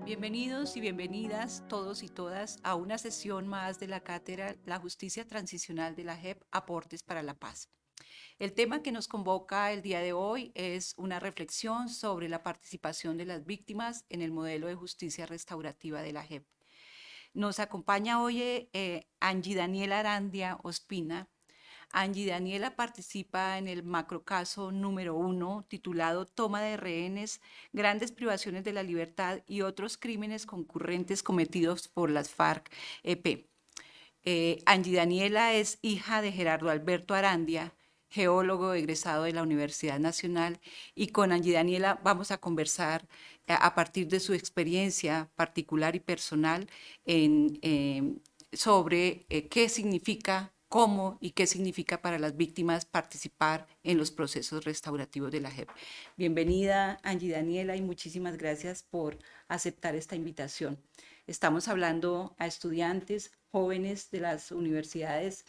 Bienvenidos y bienvenidas todos y todas a una sesión más de la cátedra La Justicia Transicional de la JEP, Aportes para la Paz. El tema que nos convoca el día de hoy es una reflexión sobre la participación de las víctimas en el modelo de justicia restaurativa de la JEP. Nos acompaña hoy Angie Daniela Arandia Ospina. Angie Daniela participa en el macrocaso número 1 titulado Toma de rehenes, grandes privaciones de la libertad y otros crímenes concurrentes cometidos por las FARC-EP. Angie Daniela es hija de Gerardo Alberto Arandia, geólogo egresado de la Universidad Nacional, y con Angie Daniela vamos a conversar a partir de su experiencia particular y personal sobre qué significa, cómo y qué significa para las víctimas participar en los procesos restaurativos de la JEP. Bienvenida, Angie Daniela, y muchísimas gracias por aceptar esta invitación. Estamos hablando a estudiantes, jóvenes de las universidades,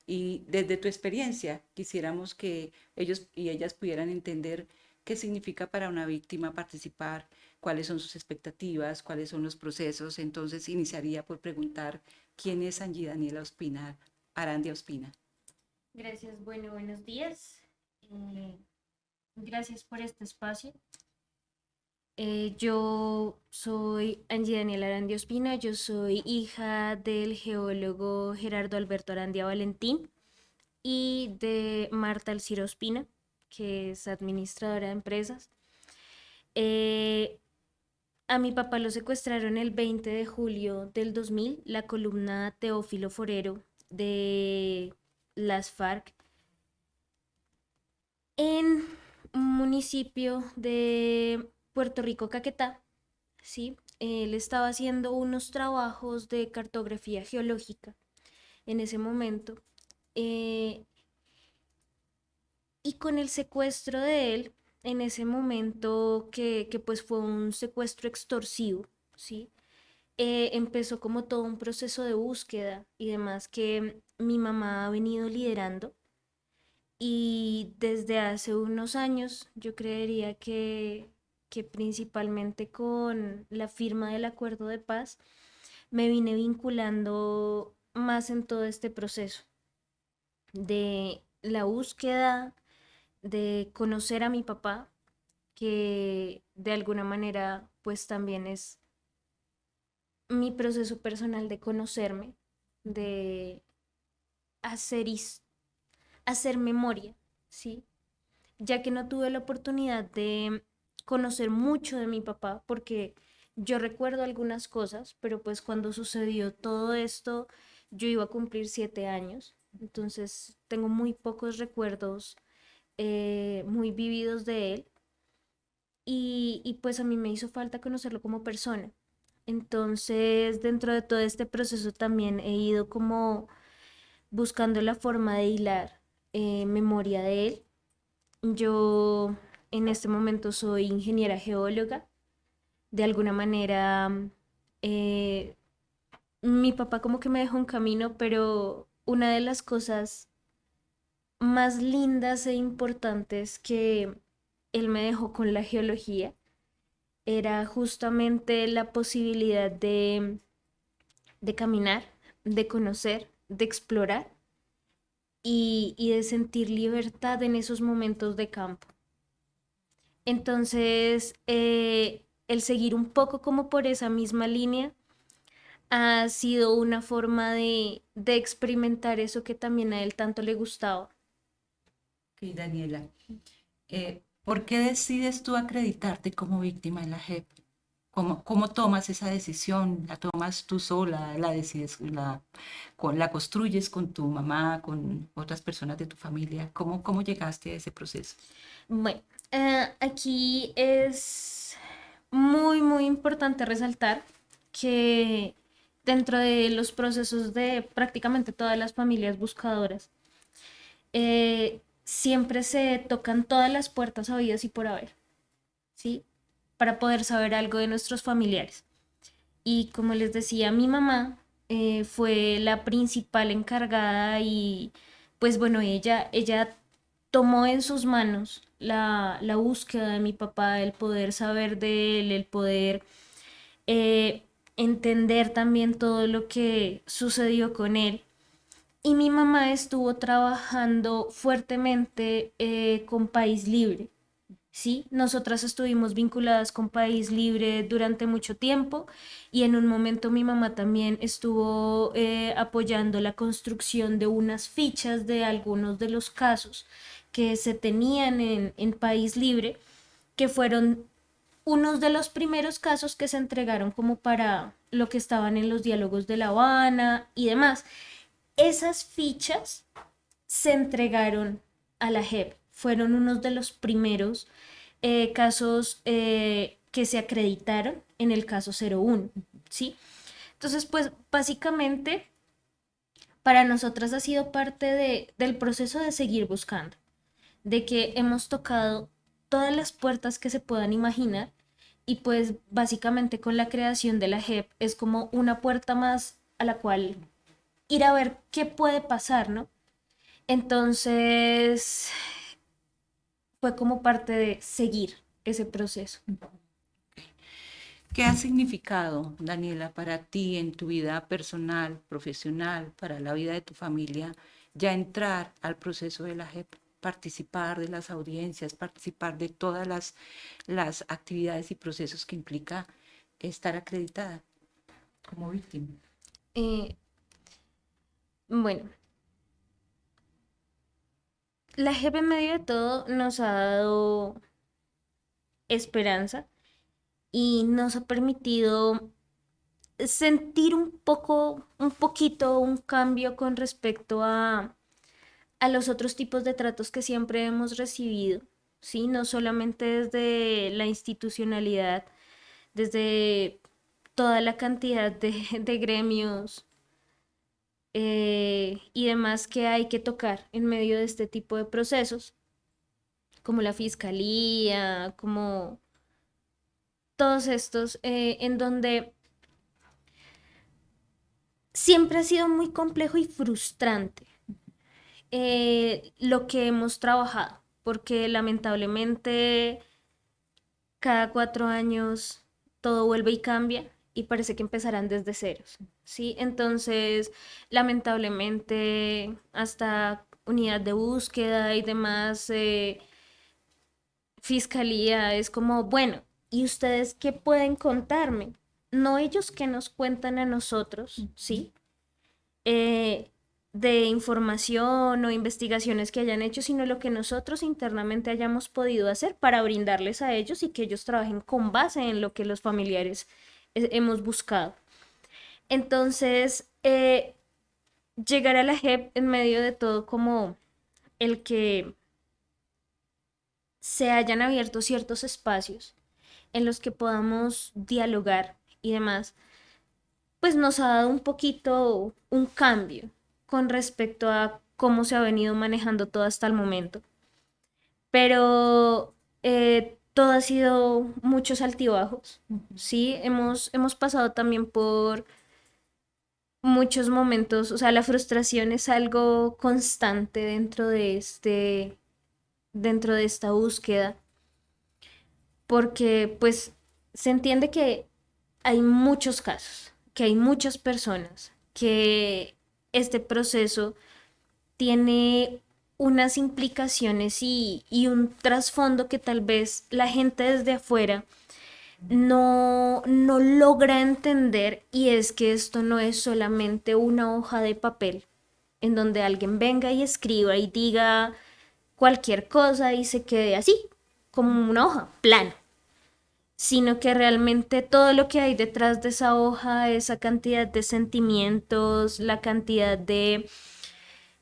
y desde tu experiencia quisiéramos que ellos y ellas pudieran entender qué significa para una víctima participar, cuáles son sus expectativas, cuáles son los procesos. Entonces iniciaría por preguntar quién es Angie Daniela Ospina, Arandia Ospina. Gracias, bueno, buenos días. Gracias por este espacio. Yo soy Angie Daniela Arandia Ospina, yo soy hija del geólogo Gerardo Alberto Arandia Valentín y de Marta Alcira Ospina, que es administradora de empresas. A mi papá lo secuestraron el 20 de julio del 2000, la columna Teófilo Forero de las FARC, en un municipio de Puerto Rico, Caquetá, ¿sí? Él estaba haciendo unos trabajos de cartografía geológica en ese momento. Y con el secuestro de él, en ese momento que pues fue un secuestro extorsivo, ¿sí? Empezó como todo un proceso de búsqueda y demás que mi mamá ha venido liderando. Y desde hace unos años, yo creería que principalmente con la firma del acuerdo de paz, me vine vinculando más en todo este proceso de la búsqueda, de conocer a mi papá, que de alguna manera pues también es mi proceso personal de conocerme, de hacer, hacer memoria, ¿sí? Ya que no tuve la oportunidad de conocer mucho de mi papá, porque yo recuerdo algunas cosas, pero pues cuando sucedió todo esto, yo iba a cumplir 7 años, entonces tengo muy pocos recuerdos muy vividos de él y pues a mí me hizo falta conocerlo como persona. Entonces, dentro de todo este proceso también he ido como buscando la forma de hilar memoria de él. Yo en este momento soy ingeniera geóloga. De alguna manera, eh, mi papá como que me dejó un camino, pero una de las cosas más lindas e importantes que él me dejó con la geología era justamente la posibilidad de caminar, de conocer, de explorar y de sentir libertad en esos momentos de campo. Entonces, el seguir un poco como por esa misma línea ha sido una forma de experimentar eso que también a él tanto le gustaba. Ok, Daniela, ¿por qué decides tú acreditarte como víctima en la JEP? ¿Cómo tomas esa decisión? ¿La tomas tú sola? ¿La decides, la construyes con tu mamá, con otras personas de tu familia? ¿Cómo llegaste a ese proceso? Bueno, aquí es muy importante resaltar que dentro de los procesos de prácticamente todas las familias buscadoras, siempre se tocan todas las puertas habidas y por haber, ¿sí? Para poder saber algo de nuestros familiares. Y como les decía, mi mamá fue la principal encargada y pues bueno, ella tomó en sus manos la búsqueda de mi papá, el poder saber de él, el poder eh, entender también todo lo que sucedió con él. Y mi mamá estuvo trabajando fuertemente con País Libre. Sí, nosotras estuvimos vinculadas con País Libre durante mucho tiempo y en un momento mi mamá también estuvo apoyando la construcción de unas fichas de algunos de los casos que se tenían en País Libre, que fueron unos de los primeros casos que se entregaron como para lo que estaban en los diálogos de La Habana y demás. Esas fichas se entregaron a la JEP, fueron unos de los primeros casos que se acreditaron en el caso 01, ¿sí? Entonces, pues básicamente para nosotras ha sido parte del proceso de seguir buscando, de que hemos tocado todas las puertas que se puedan imaginar y pues básicamente con la creación de la JEP es como una puerta más a la cual ir a ver qué puede pasar, ¿no? Entonces fue como parte de seguir ese proceso. ¿Qué ha significado, Daniela, para ti en tu vida personal, profesional, para la vida de tu familia, ya entrar al proceso de la JEP, participar de las audiencias, participar de todas las actividades y procesos que implica estar acreditada como víctima? Eh, bueno, la JEP en medio de todo nos ha dado esperanza y nos ha permitido sentir un poco, un poquito un cambio con respecto a los otros tipos de tratos que siempre hemos recibido, ¿sí? No solamente desde la institucionalidad, desde toda la cantidad de gremios y demás que hay que tocar en medio de este tipo de procesos, como la fiscalía, como todos estos, en donde siempre ha sido muy complejo y frustrante lo que hemos trabajado, porque lamentablemente cada 4 años todo vuelve y cambia y parece que empezarán desde ceros, ¿sí? Entonces, lamentablemente, hasta unidad de búsqueda y demás, fiscalía es como, bueno, ¿y ustedes qué pueden contarme? No ellos que nos cuentan a nosotros, ¿sí? eh, de información o investigaciones que hayan hecho, sino lo que nosotros internamente hayamos podido hacer para brindarles a ellos y que ellos trabajen con base en lo que los familiares hemos buscado. Entonces, llegar a la JEP en medio de todo como el que se hayan abierto ciertos espacios en los que podamos dialogar y demás, pues nos ha dado un poquito un cambio con respecto a cómo se ha venido manejando todo hasta el momento. Pero todo ha sido muchos altibajos, ¿sí? Hemos pasado también por muchos momentos, o sea, la frustración es algo constante dentro de esta búsqueda, porque pues se entiende que hay muchos casos, que hay muchas personas, que este proceso tiene unas implicaciones y un trasfondo que tal vez la gente desde afuera no logra entender y es que esto no es solamente una hoja de papel en donde alguien venga y escriba y diga cualquier cosa y se quede así, como una hoja plana, sino que realmente todo lo que hay detrás de esa hoja, esa cantidad de sentimientos, la cantidad de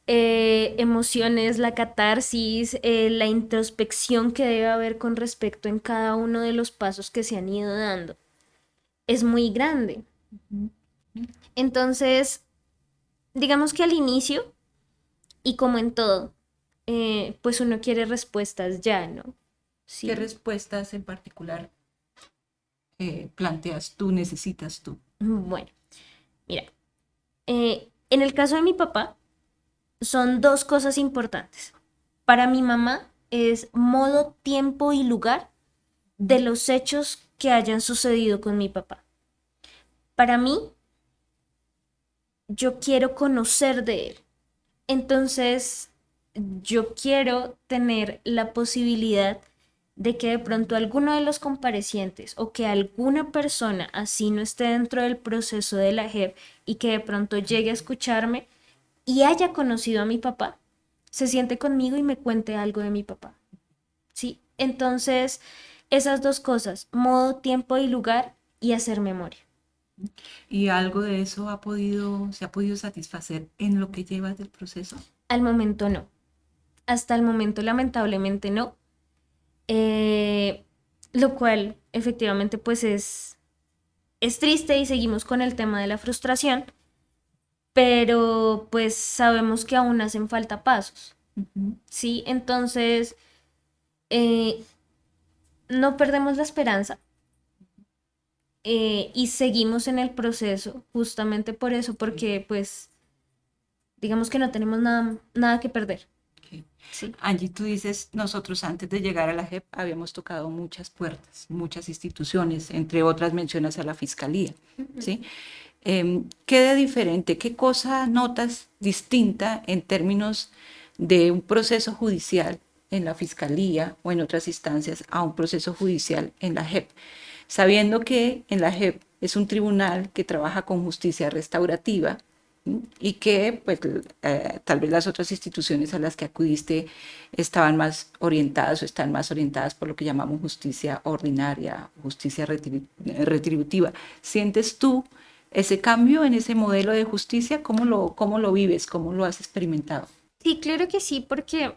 emociones, la catarsis, la introspección que debe haber con respecto en cada uno de los pasos que se han ido dando, es muy grande. Entonces, digamos que al inicio, y como en todo, pues uno quiere respuestas ya, ¿no? ¿Qué Sí. respuestas en particular planteas tú, necesitas tú? Bueno, mira, en el caso de mi papá, son dos cosas importantes. Para mi mamá es modo, tiempo y lugar de los hechos que hayan sucedido con mi papá. para mí, yo quiero conocer de él. Entonces, yo quiero tener la posibilidad de que de pronto alguno de los comparecientes o que alguna persona así no esté dentro del proceso de la JEP y que de pronto llegue a escucharme y haya conocido a mi papá, se siente conmigo y me cuente algo de mi papá. ¿Sí? Entonces, esas dos cosas, modo, tiempo y lugar y hacer memoria. ¿Y algo de eso se ha podido satisfacer en lo que llevas del proceso? Al momento no. Hasta el momento lamentablemente no. Lo cual efectivamente pues es triste y seguimos con el tema de la frustración, pero pues sabemos que aún hacen falta pasos, Ujú. ¿sí? Entonces, eh, no perdemos la esperanza y seguimos en el proceso justamente por eso, porque pues digamos que no tenemos nada que perder, Ok. ¿sí? Angie, tú dices, nosotros antes de llegar a la JEP habíamos tocado muchas puertas, muchas instituciones, entre otras mencionas a la Fiscalía, ¿sí? ¿Qué de diferente, qué cosa notas distinta en términos de un proceso judicial en la Fiscalía o en otras instancias a un proceso judicial en la JEP? Sabiendo que en la JEP es un tribunal que trabaja con justicia restaurativa, ¿sí? Y que pues, tal vez las otras instituciones a las que acudiste estaban más orientadas o están más orientadas por lo que llamamos justicia ordinaria, justicia retributiva. ¿Sientes tú ese cambio en ese modelo de justicia? Cómo lo vives? ¿Cómo lo has experimentado? Sí, claro que sí, porque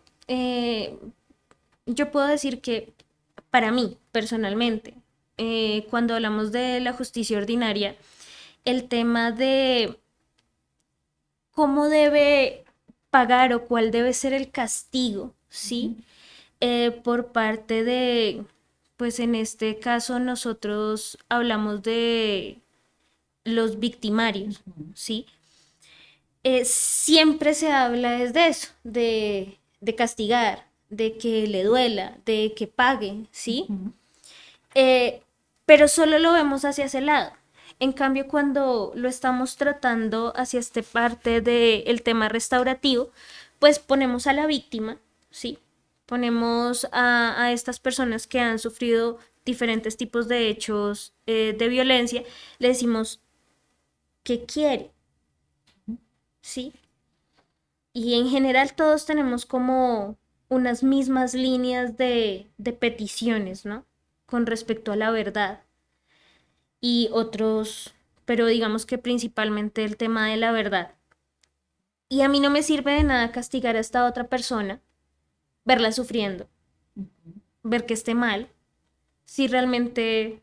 yo puedo decir que para mí, personalmente, cuando hablamos de la justicia ordinaria, el tema de cómo debe pagar o cuál debe ser el castigo, ¿sí? Por parte de, pues en este caso nosotros hablamos de los victimarios, ¿sí? Siempre se habla desde eso, de castigar, de que le duela, de que pague, ¿sí? Ujú. Eh, pero solo lo vemos hacia ese lado. En cambio, cuando lo estamos tratando hacia esta parte del tema restaurativo, pues ponemos a la víctima, ¿sí? Ponemos a estas personas que han sufrido diferentes tipos de hechos de violencia, le decimos, ¿qué quiere? ¿Sí? Y en general todos tenemos como unas mismas líneas de peticiones, ¿no? Con respecto a la verdad y otros, pero digamos que principalmente el tema de la verdad. Y a mí no me sirve de nada castigar a esta otra persona, verla sufriendo, ver que esté mal, si realmente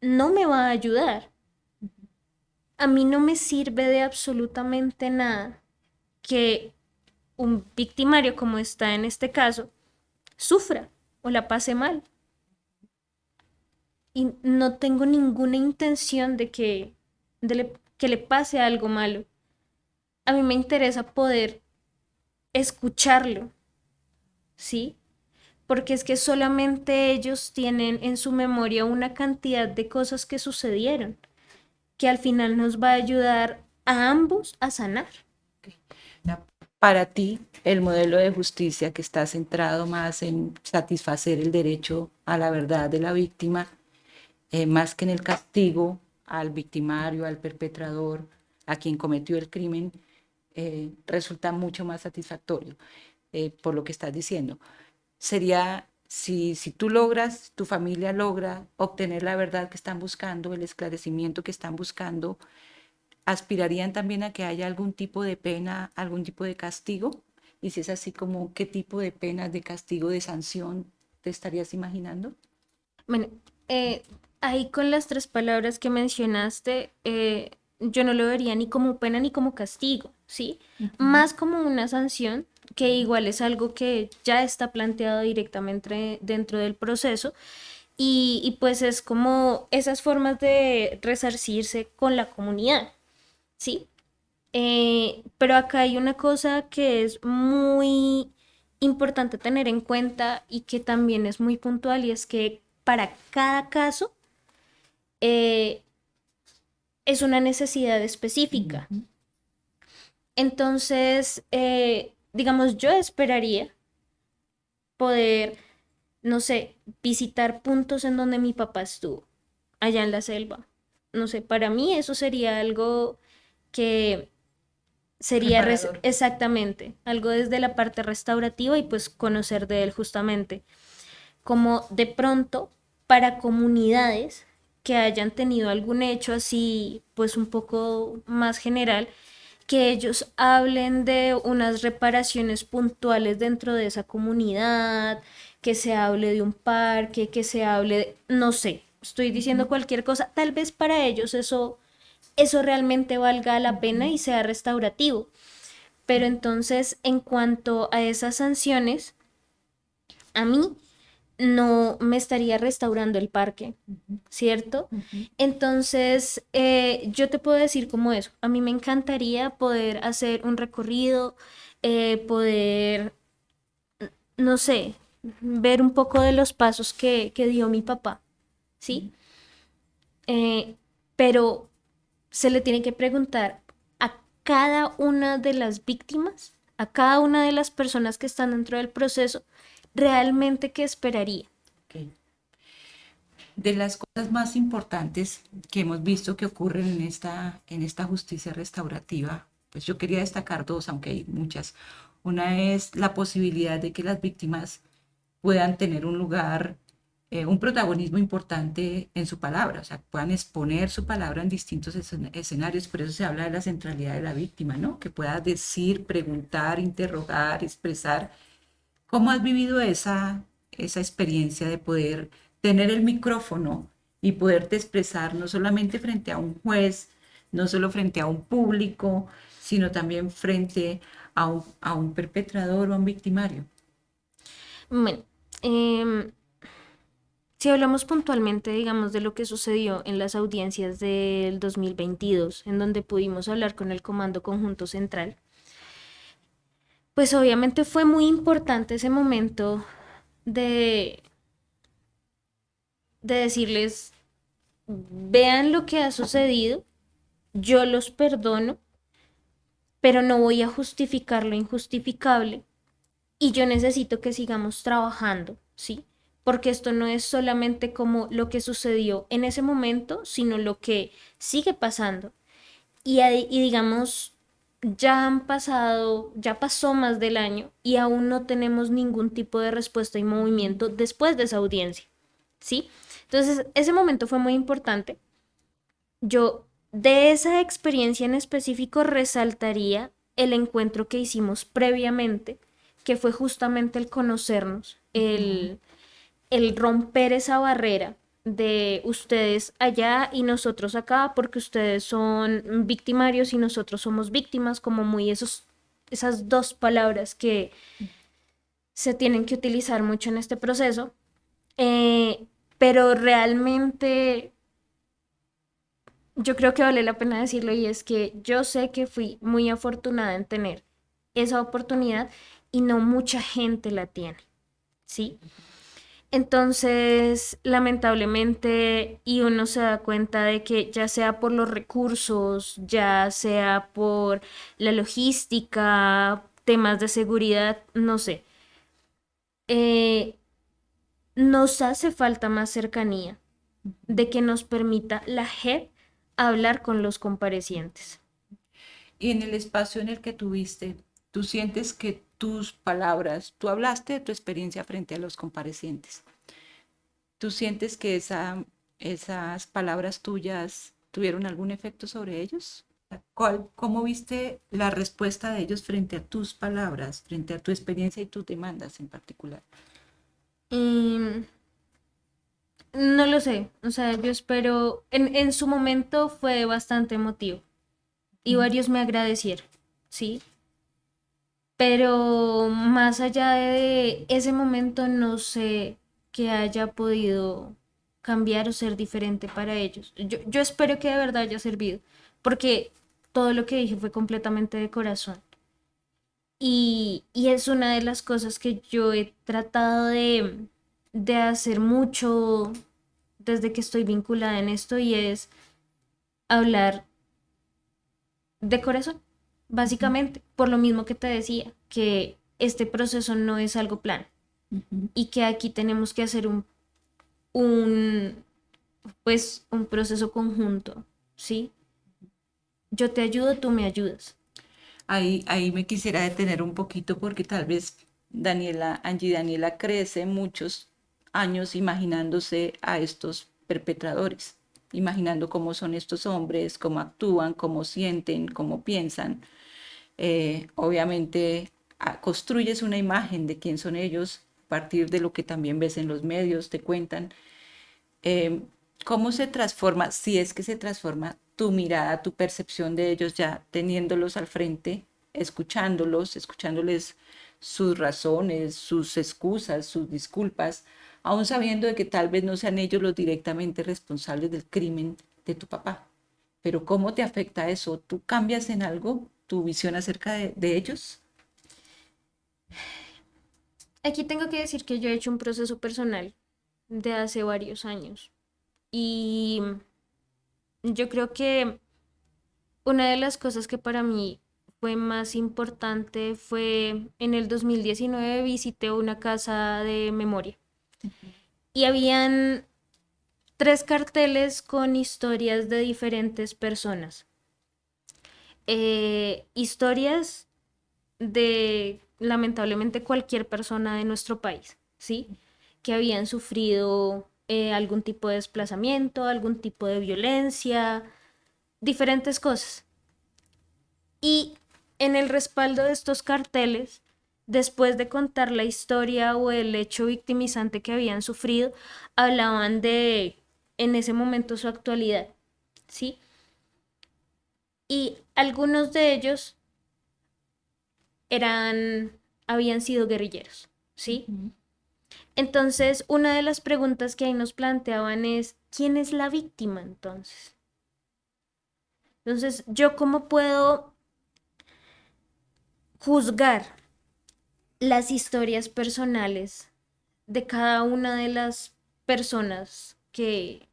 no me va a ayudar. A mí no me sirve de absolutamente nada que un victimario, como está en este caso, sufra o la pase mal. Y no tengo ninguna intención que le pase algo malo. A mí me interesa poder escucharlo, ¿sí? Porque es que solamente ellos tienen en su memoria una cantidad de cosas que sucedieron, que al final nos va a ayudar a ambos a sanar. Para ti, el modelo de justicia que está centrado más en satisfacer el derecho a la verdad de la víctima, más que en el castigo al victimario, al perpetrador, a quien cometió el crimen, resulta mucho más satisfactorio, por lo que estás diciendo. Sería, si tú logras, tu familia logra obtener la verdad que están buscando, el esclarecimiento que están buscando, ¿aspirarían también a que haya algún tipo de pena, algún tipo de castigo? Y si es así, como qué tipo de penas, de castigo, de sanción te estarías imaginando? Bueno, eh, ahí con las tres palabras que mencionaste, yo no lo vería ni como pena ni como castigo, ¿sí? Ujú. Más como una sanción, que igual es algo que ya está planteado directamente dentro del proceso y pues es como esas formas de resarcirse con la comunidad, ¿sí? Pero acá hay una cosa que es muy importante tener en cuenta y que también es muy puntual y es que para cada caso eh, es una necesidad específica. Ujú. Entonces, digamos, yo esperaría poder, no sé, visitar puntos en donde mi papá estuvo, allá en la selva. No sé, para mí eso sería algo que sería Reparador. exactamente, algo desde la parte restaurativa y pues conocer de él justamente. Como de pronto para comunidades que hayan tenido algún hecho así, pues un poco más general, que ellos hablen de unas reparaciones puntuales dentro de esa comunidad, que se hable de un parque, que se hable de, no sé, estoy diciendo Ujú, cualquier cosa, tal vez para ellos eso realmente valga la pena ujú. y sea restaurativo. Pero entonces, en cuanto a esas sanciones, a mí no me estaría restaurando el parque, Ujú, ¿cierto? ujú. Entonces, yo te puedo decir como eso. A mí me encantaría poder hacer un recorrido, poder, no sé, ver un poco de los pasos que dio mi papá, ¿sí? Eh, pero se le tiene que preguntar a cada una de las víctimas, a cada una de las personas que están dentro del proceso, realmente qué esperaría. Ok. De las cosas más importantes que hemos visto que ocurren en esta justicia restaurativa, pues yo quería destacar dos, aunque hay muchas. Una es la posibilidad de que las víctimas puedan tener un lugar, un protagonismo importante en su palabra, o sea, puedan exponer su palabra en distintos escenarios, por eso se habla de la centralidad de la víctima, ¿no? Que pueda decir, preguntar, interrogar, expresar. ¿Cómo has vivido esa experiencia de poder tener el micrófono y poderte expresar no solamente frente a un juez, no solo frente a un público, sino también frente a un perpetrador o a un victimario? Bueno, em, si hablamos puntualmente, digamos, de lo que sucedió en las audiencias del 2022, en donde pudimos hablar con el Comando Conjunto Central, pues obviamente fue muy importante ese momento de, de decirles, vean lo que ha sucedido, yo los perdono, pero no voy a justificar lo injustificable y yo necesito que sigamos trabajando, ¿sí? Porque esto no es solamente como lo que sucedió en ese momento, sino lo que sigue pasando. Y digamos, ya pasó más del año y aún no tenemos ningún tipo de respuesta y movimiento después de esa audiencia, ¿sí? Entonces, ese momento fue muy importante. Yo de esa experiencia en específico resaltaría el encuentro que hicimos previamente, que fue justamente el conocernos, Ujú. el romper esa barrera de ustedes allá y nosotros acá, porque ustedes son victimarios y nosotros somos víctimas, como muy esas dos palabras que se tienen que utilizar mucho en este proceso. Eh, pero realmente yo creo que vale la pena decirlo y es que yo sé que fui muy afortunada en tener esa oportunidad y no mucha gente la tiene, ¿sí? Entonces, lamentablemente, y uno se da cuenta de que ya sea por los recursos, ya sea por la logística, temas de seguridad, no sé, eh, nos hace falta más cercanía de que nos permita la JEP hablar con los comparecientes. Y en el espacio en el que tuviste, tú sientes que tus palabras, tú hablaste de tu experiencia frente a los comparecientes, tú sientes que esas palabras tuyas tuvieron algún efecto sobre ellos. ¿Cómo viste la respuesta de ellos frente a tus palabras, frente a tu experiencia y tus demandas en particular? Y no lo sé, o sea, yo espero, en su momento fue bastante emotivo y Mm. varios me agradecieron, ¿sí? Pero más allá de ese momento no sé que haya podido cambiar o ser diferente para ellos. Yo espero que de verdad haya servido, porque todo lo que dije fue completamente de corazón. Y es una de las cosas que yo he tratado de hacer mucho desde que estoy vinculada en esto y es hablar de corazón, Ujú, básicamente, por lo mismo que te decía, que este proceso no es algo plano ujú. y que aquí tenemos que hacer un, pues, un proceso conjunto, ¿sí? Yo te ayudo, tú me ayudas. Ahí me quisiera detener un poquito porque tal vez Angie Daniela crece muchos años imaginándose a estos perpetradores, imaginando cómo son estos hombres, cómo actúan, cómo sienten, cómo piensan. Obviamente construyes una imagen de quién son ellos a partir de lo que también ves en los medios, te cuentan. eh, ¿Cómo se transforma, si es que se transforma tu mirada, tu percepción de ellos ya teniéndolos al frente, escuchándoles sus razones, sus excusas, sus disculpas, aún sabiendo de que tal vez no sean ellos los directamente responsables del crimen de tu papá? Pero ¿cómo te afecta eso? ¿Tú cambias en algo tu visión acerca de ellos? Aquí tengo que decir que yo he hecho un proceso personal de hace varios años y yo creo que una de las cosas que para mí fue más importante fue en el 2019 visité una casa de memoria y habían tres carteles con historias de diferentes personas. Historias de lamentablemente cualquier persona de nuestro país, ¿sí? Que habían sufrido algún tipo de desplazamiento, algún tipo de violencia, diferentes cosas. Y en el respaldo de estos carteles, después de contar la historia o el hecho victimizante que habían sufrido, hablaban de en ese momento su actualidad, ¿sí? Y algunos de ellos habían sido guerrilleros, ¿sí? Ujú. Entonces, una de las preguntas que ahí nos planteaban es, ¿quién es la víctima entonces? Entonces, ¿yo cómo puedo juzgar las historias personales de cada una de las personas que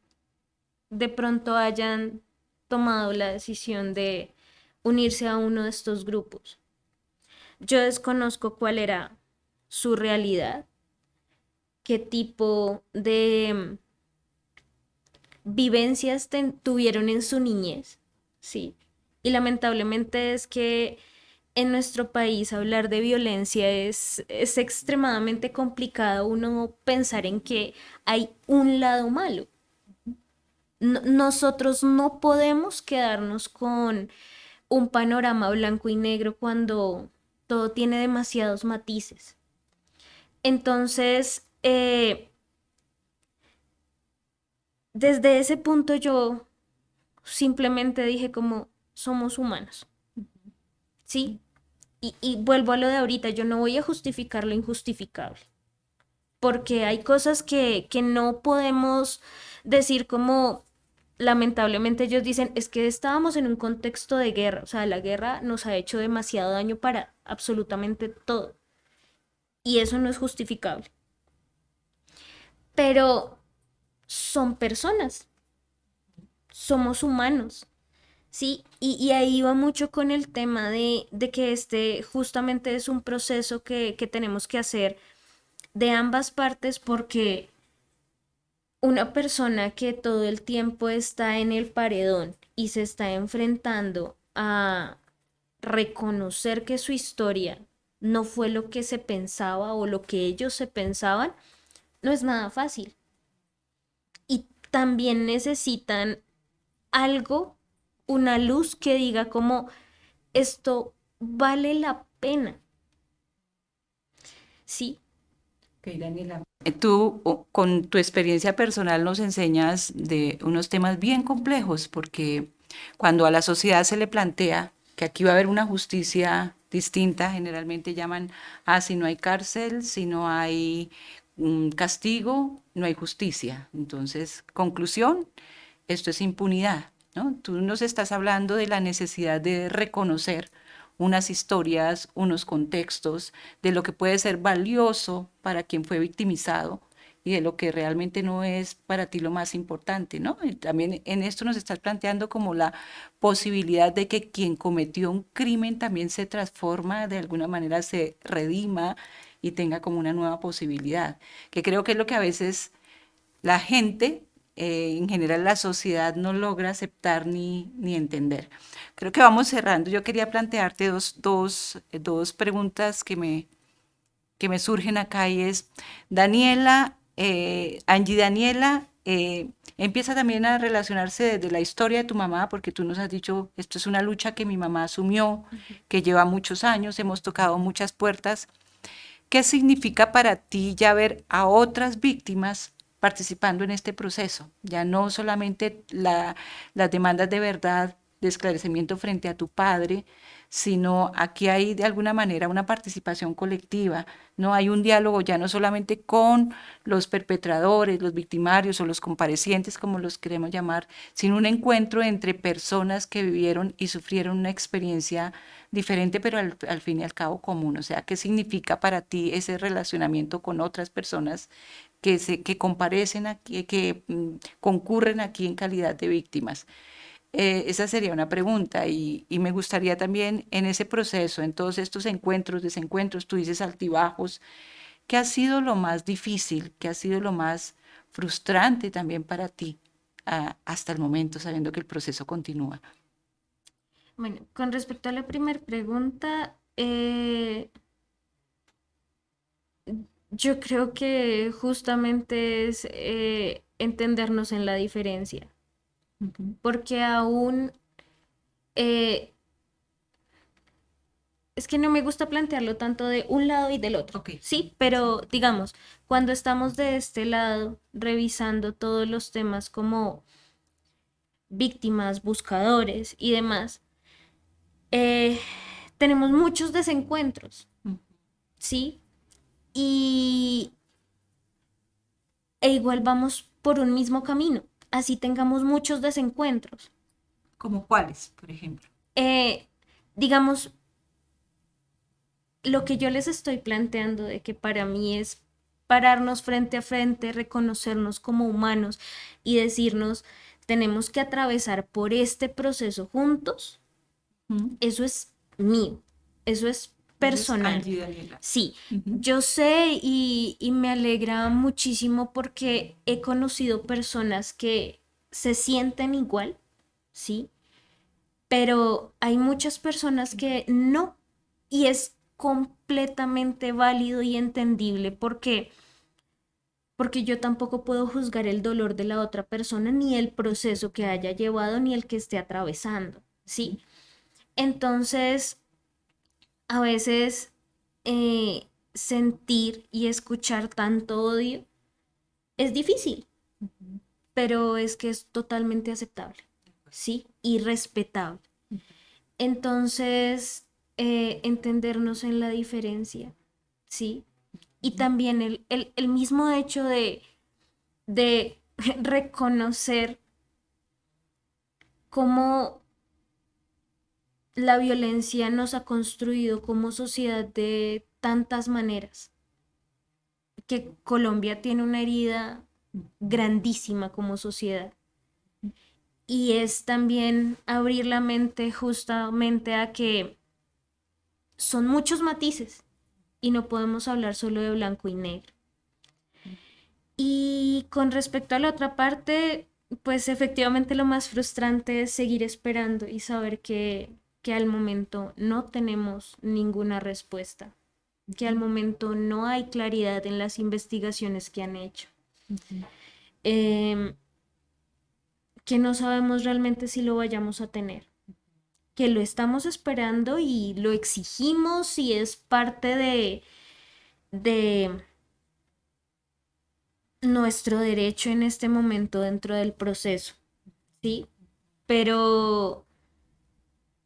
de pronto hayan tomado la decisión de unirse a uno de estos grupos? Yo desconozco cuál era su realidad, qué tipo de vivencias tuvieron en su niñez, ¿sí? Y lamentablemente es que en nuestro país hablar de violencia es extremadamente complicado uno pensar en que hay un lado malo. Nosotros no podemos quedarnos con un panorama blanco y negro cuando todo tiene demasiados matices. Entonces, desde ese punto yo simplemente dije como somos humanos, ¿sí? Y vuelvo a lo de ahorita, yo no voy a justificar lo injustificable, porque hay cosas que no podemos decir como lamentablemente ellos dicen, es que estábamos en un contexto de guerra, o sea, la guerra nos ha hecho demasiado daño para absolutamente todo, y eso no es justificable, pero son personas, somos humanos. Sí, y ahí va mucho con el tema de que este justamente es un proceso que tenemos que hacer de ambas partes porque una persona que todo el tiempo está en el paredón y se está enfrentando a reconocer que su historia no fue lo que se pensaba o lo que ellos se pensaban, no es nada fácil. Y también necesitan algo, una luz que diga como esto vale la pena, ¿sí? Ok, Daniela. Tú, con tu experiencia personal, nos enseñas de unos temas bien complejos, porque cuando a la sociedad se le plantea que aquí va a haber una justicia distinta, generalmente llaman, si no hay cárcel, si no hay castigo, no hay justicia. Entonces, conclusión, esto es impunidad, ¿no? Tú nos estás hablando de la necesidad de reconocer unas historias, unos contextos, de lo que puede ser valioso para quien fue victimizado y de lo que realmente no es para ti lo más importante, ¿no? Y también en esto nos estás planteando como la posibilidad de que quien cometió un crimen también se transforma, de alguna manera se redima y tenga como una nueva posibilidad, que creo que es lo que a veces la gente, en general la sociedad, no logra aceptar ni entender. Creo que vamos cerrando. Yo quería plantearte dos preguntas que me surgen acá y es, Daniela, Angie Daniela, empieza también a relacionarse desde la historia de tu mamá, porque tú nos has dicho, esto es una lucha que mi mamá asumió, que lleva muchos años, hemos tocado muchas puertas. ¿Qué significa para ti ya ver a otras víctimas participando en este proceso? Ya no solamente las demandas de verdad, de esclarecimiento frente a tu padre, sino aquí hay de alguna manera una participación colectiva, no hay un diálogo ya no solamente con los perpetradores, los victimarios o los comparecientes, como los queremos llamar, sino un encuentro entre personas que vivieron y sufrieron una experiencia diferente, pero al fin y al cabo común. O sea, ¿qué significa para ti ese relacionamiento con otras personas que comparecen aquí, que concurren aquí en calidad de víctimas? Esa sería una pregunta y me gustaría también en ese proceso, en todos estos encuentros, desencuentros, tú dices altibajos, ¿qué ha sido lo más difícil, qué ha sido lo más frustrante también para ti hasta el momento, sabiendo que el proceso continúa? Bueno, con respecto a la primera pregunta, yo creo que justamente es entendernos en la diferencia, Ujú. porque aún eh, es que no me gusta plantearlo tanto de un lado y del otro, Ok, sí, pero digamos, cuando estamos de este lado revisando todos los temas como víctimas, buscadores y demás, eh, tenemos muchos desencuentros, mm, ¿sí? Y igual vamos por un mismo camino, así tengamos muchos desencuentros. ¿como cuáles, por ejemplo? Eh, digamos, lo que yo les estoy planteando de que para mí es pararnos frente a frente, reconocernos como humanos y decirnos, tenemos que atravesar por este proceso juntos, Ujú. eso es mío, eso es Eso es personal. Angie Daniela. Sí, Ujú. yo sé y me alegra muchísimo porque he conocido personas que se sienten igual, ¿sí? Pero hay muchas personas que no, y es completamente válido y entendible porque yo tampoco puedo juzgar el dolor de la otra persona, ni el proceso que haya llevado, ni el que esté atravesando, ¿sí? Entonces, a veces sentir y escuchar tanto odio es difícil, pero es que es totalmente aceptable, ¿sí? Y respetable. Entonces, entendernos en la diferencia, ¿sí? Y también el mismo hecho de reconocer cómo la violencia nos ha construido como sociedad de tantas maneras, que Colombia tiene una herida grandísima como sociedad. Y es también abrir la mente justamente a que son muchos matices y no podemos hablar solo de blanco y negro. Y con respecto a la otra parte, pues efectivamente lo más frustrante es seguir esperando y saber que al momento no tenemos ninguna respuesta, que al momento no hay claridad en las investigaciones que han hecho, em, que no sabemos realmente si lo vayamos a tener, que lo estamos esperando y lo exigimos y es parte de nuestro derecho en este momento dentro del proceso, ¿sí? Pero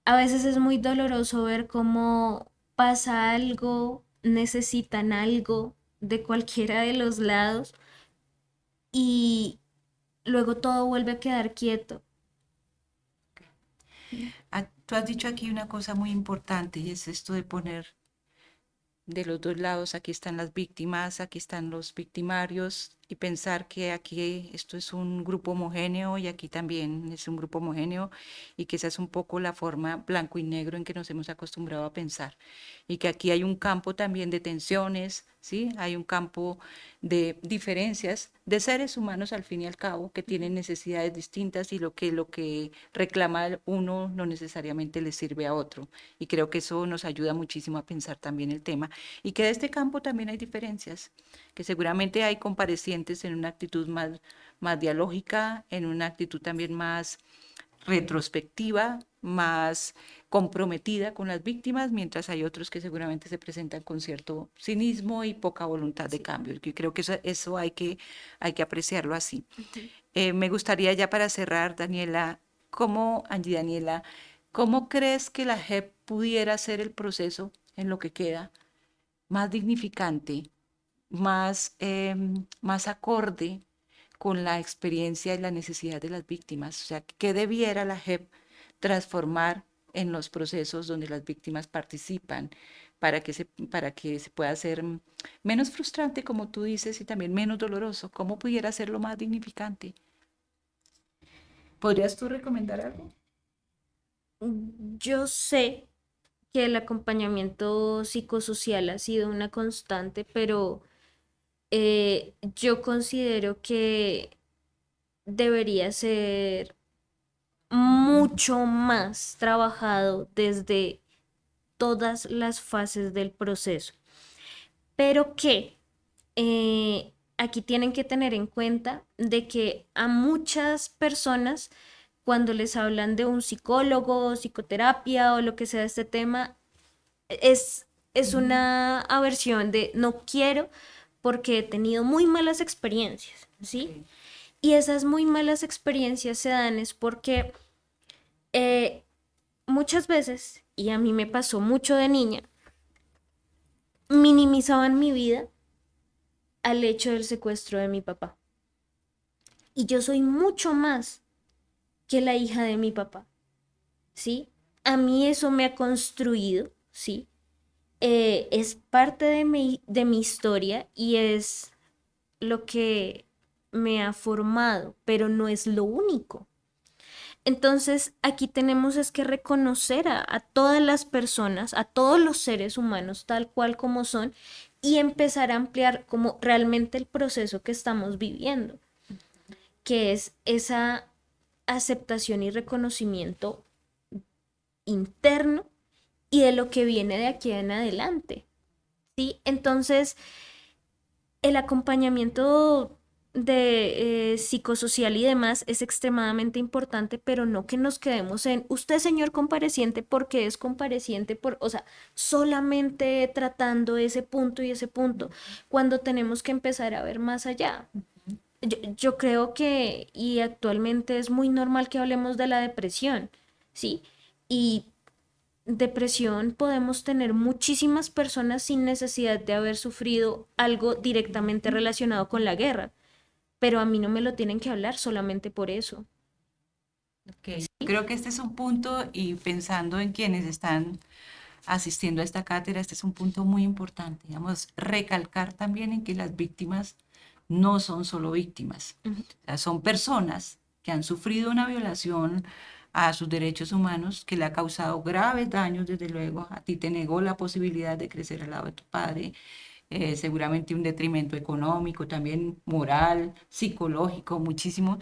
a veces es muy doloroso ver cómo pasa algo, necesitan algo de cualquiera de los lados y luego todo vuelve a quedar quieto. Tú has dicho aquí una cosa muy importante y es esto de poner de los dos lados, aquí están las víctimas, aquí están los victimarios, y pensar que aquí esto es un grupo homogéneo y aquí también es un grupo homogéneo y que esa es un poco la forma blanco y negro en que nos hemos acostumbrado a pensar y que aquí hay un campo también de tensiones, ¿sí? Hay un campo de diferencias de seres humanos al fin y al cabo que tienen necesidades distintas y lo que reclama uno no necesariamente le sirve a otro. Y creo que eso nos ayuda muchísimo a pensar también el tema y que de este campo también hay diferencias, que seguramente hay comparecientes en una actitud más dialógica, en una actitud también más retrospectiva, más comprometida con las víctimas, mientras hay otros que seguramente se presentan con cierto cinismo y poca voluntad de Sí. cambio. Yo creo que eso hay que apreciarlo así. Ujú. Me gustaría ya para cerrar, Daniela, Angie Daniela, ¿cómo crees que la JEP pudiera ser el proceso en lo que queda más dignificante, más acorde con la experiencia y la necesidad de las víctimas? O sea, ¿qué debiera la JEP transformar en los procesos donde las víctimas participan para que se pueda hacer menos frustrante, como tú dices, y también menos doloroso? ¿Cómo pudiera ser lo más dignificante? ¿Podrías tú recomendar algo? Yo sé que el acompañamiento psicosocial ha sido una constante, pero yo considero que debería ser mucho más trabajado desde todas las fases del proceso. Pero que aquí tienen que tener en cuenta de que a muchas personas, cuando les hablan de un psicólogo, psicoterapia o lo que sea de este tema, es, es una aversión de no quiero porque he tenido muy malas experiencias, ¿sí? Okay. Y esas muy malas experiencias se dan es porque eh, muchas veces, y a mí me pasó mucho de niña, minimizaban mi vida al hecho del secuestro de mi papá. Y yo soy mucho más que la hija de mi papá, ¿sí? A mí eso me ha construido, ¿sí? Es parte de mi historia y es lo que me ha formado, pero no es lo único. Entonces, aquí tenemos es que reconocer a todas las personas, a todos los seres humanos, tal cual como son, y empezar a ampliar como realmente el proceso que estamos viviendo, que es esa aceptación y reconocimiento interno y de lo que viene de aquí en adelante, ¿sí? Entonces, el acompañamiento de psicosocial y demás es extremadamente importante, pero no que nos quedemos en usted, señor compareciente, porque es compareciente, o sea, solamente tratando ese punto y ese punto, cuando tenemos que empezar a ver más allá. Yo creo que, y actualmente es muy normal que hablemos de la depresión, ¿sí? Y depresión podemos tener muchísimas personas sin necesidad de haber sufrido algo directamente relacionado con la guerra, pero a mí no me lo tienen que hablar solamente por eso. Ok. Creo que este es un punto y pensando en quienes están asistiendo a esta cátedra, este es un punto muy importante, digamos, recalcar también en que las víctimas no son solo víctimas, Ujú. o sea, son personas que han sufrido una violación a sus derechos humanos que le ha causado graves daños, desde luego, a ti te negó la posibilidad de crecer al lado de tu padre, seguramente un detrimento económico, también moral, psicológico, muchísimo,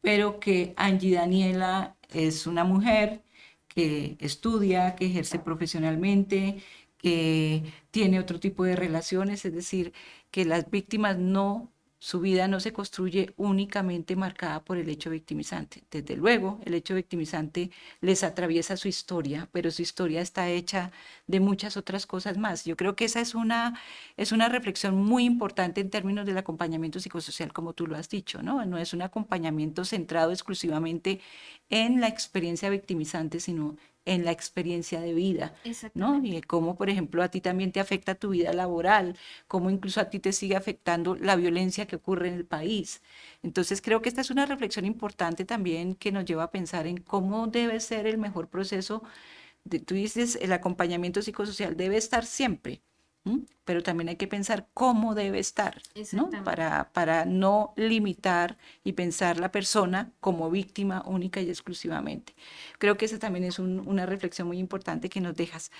pero que Angie Daniela es una mujer que estudia, que ejerce profesionalmente, que tiene otro tipo de relaciones, es decir, que las víctimas no, su vida no se construye únicamente marcada por el hecho victimizante. Desde luego, el hecho victimizante les atraviesa su historia, pero su historia está hecha de muchas otras cosas más. Yo creo que esa es una reflexión muy importante en términos del acompañamiento psicosocial, como tú lo has dicho, ¿no? No es un acompañamiento centrado exclusivamente en la experiencia victimizante, sino en la experiencia de vida, ¿no? Y Exactamente. cómo, por ejemplo, a ti también te afecta tu vida laboral, cómo incluso a ti te sigue afectando la violencia que ocurre en el país. Entonces, creo que esta es una reflexión importante también que nos lleva a pensar en cómo debe ser el mejor proceso. Tú dices, el acompañamiento psicosocial debe estar siempre, pero también hay que pensar cómo debe estar, ¿no? Exactamente. Para no limitar y pensar la persona como víctima única y exclusivamente. Creo que esa también es una reflexión muy importante que nos dejas.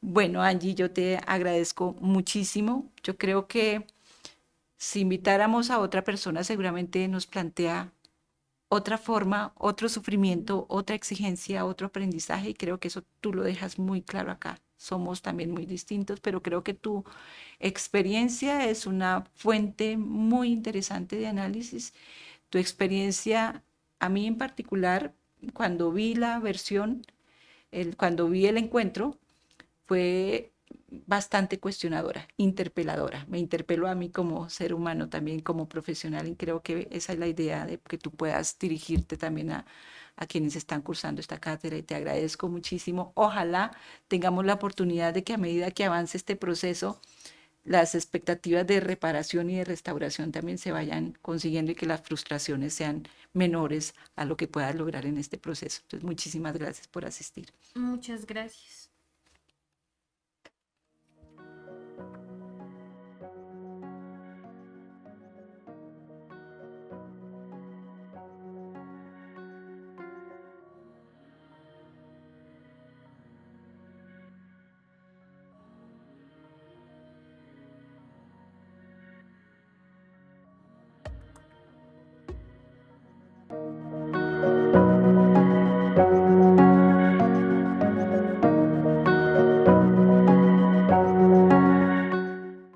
Bueno, Angie, yo te agradezco muchísimo. Yo creo que si invitáramos a otra persona, seguramente nos plantea otra forma, otro sufrimiento, otra exigencia, otro aprendizaje, y creo que eso tú lo dejas muy claro acá. Somos también muy distintos, pero creo que tu experiencia es una fuente muy interesante de análisis. Tu experiencia, a mí en particular, cuando vi la versión, cuando vi el encuentro, fue bastante cuestionadora, interpeladora. Me interpeló a mí como ser humano, también como profesional, y creo que esa es la idea de que tú puedas dirigirte también a quienes están cursando esta cátedra, y te agradezco muchísimo. Ojalá tengamos la oportunidad de que a medida que avance este proceso, las expectativas de reparación y de restauración también se vayan consiguiendo y que las frustraciones sean menores a lo que puedas lograr en este proceso. Entonces, muchísimas gracias por asistir. Muchas gracias.